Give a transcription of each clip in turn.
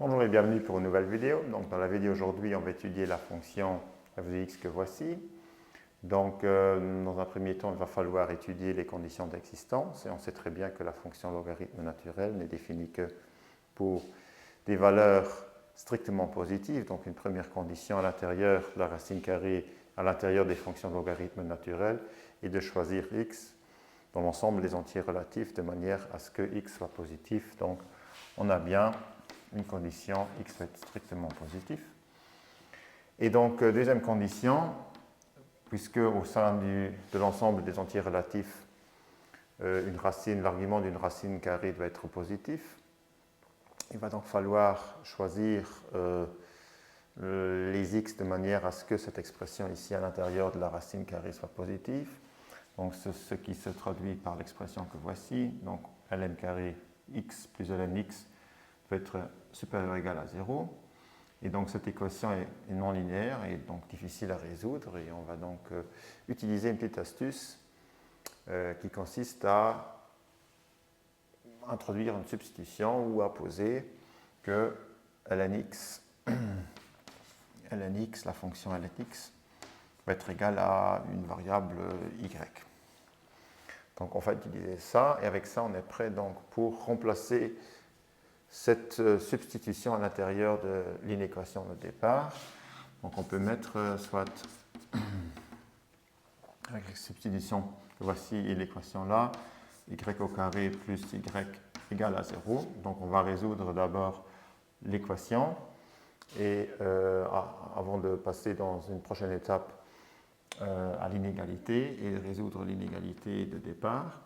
Bonjour et bienvenue pour une nouvelle vidéo. Donc, dans la vidéo aujourd'hui, on va étudier la fonction f de x que voici. Donc, dans un premier temps, il va falloir étudier les conditions d'existence. Et on sait très bien que la fonction logarithme naturel n'est définie que pour des valeurs strictement positives. Donc, une première condition à l'intérieur de la racine carrée, à l'intérieur des fonctions logarithme naturel, est de choisir x dans l'ensemble des entiers relatifs de manière à ce que x soit positif. Donc, on a bien une condition x va être strictement positif. Et donc, deuxième condition, puisque au sein de l'ensemble des entiers relatifs, l'argument d'une racine carrée doit être positif, il va donc falloir choisir les x de manière à ce que cette expression ici à l'intérieur de la racine carrée soit positive. Donc, ce qui se traduit par l'expression que voici, donc ln carré x plus ln x peut être supérieur ou égal à 0. Et donc cette équation est non linéaire et donc difficile à résoudre. Et on va donc utiliser une petite astuce qui consiste à introduire une substitution ou à poser que ln x, la fonction ln x, va être égale à une variable y. Donc on va utiliser ça et avec ça on est prêt donc pour remplacer cette substitution à l'intérieur de l'inéquation de départ. Donc on peut mettre soit avec la substitution que voici et l'équation là, y au carré plus y égale à 0. Donc on va résoudre d'abord l'équation et avant de passer dans une prochaine étape à l'inégalité et résoudre l'inégalité de départ.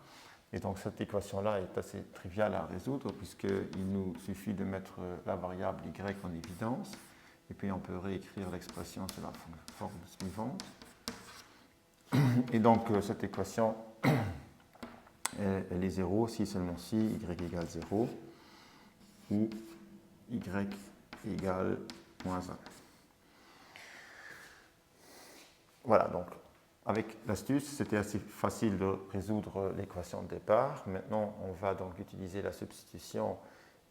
Et donc cette équation-là est assez triviale à résoudre puisqu'il nous suffit de mettre la variable y en évidence et puis on peut réécrire l'expression sous la forme suivante. Et donc cette équation, elle est 0 si seulement si y égale 0 ou y égale moins 1. Voilà, donc avec l'astuce, c'était assez facile de résoudre l'équation de départ. Maintenant, on va donc utiliser la substitution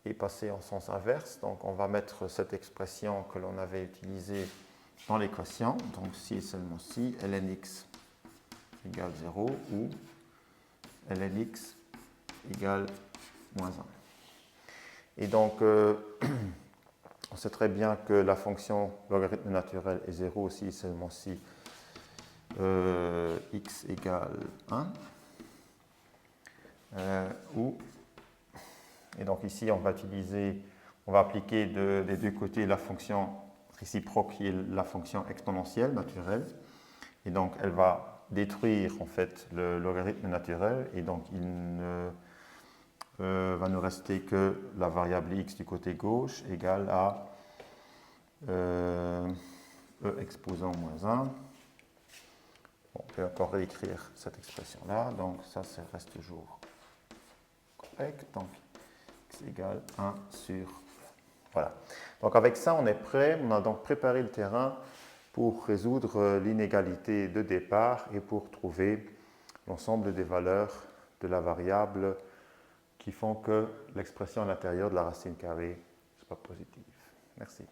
et passer en sens inverse. Donc, on va mettre cette expression que l'on avait utilisée dans l'équation. Donc, si et seulement si, ln x égale 0 ou ln x égale moins 1. Et donc, on sait très bien que la fonction logarithme naturel est 0 si et seulement si x égale 1. Et donc ici, on va appliquer des deux côtés la fonction réciproque qui est la fonction exponentielle naturelle. Et donc, elle va détruire en fait le logarithme naturel. Et donc, il ne va nous rester que la variable x du côté gauche égale à e exposant moins 1. On peut encore réécrire cette expression-là, donc ça reste toujours correct. Donc x égale 1 sur... Voilà. Donc avec ça, on est prêt. On a donc préparé le terrain pour résoudre l'inégalité de départ et pour trouver l'ensemble des valeurs de la variable qui font que l'expression à l'intérieur de la racine carrée soit positive. Merci.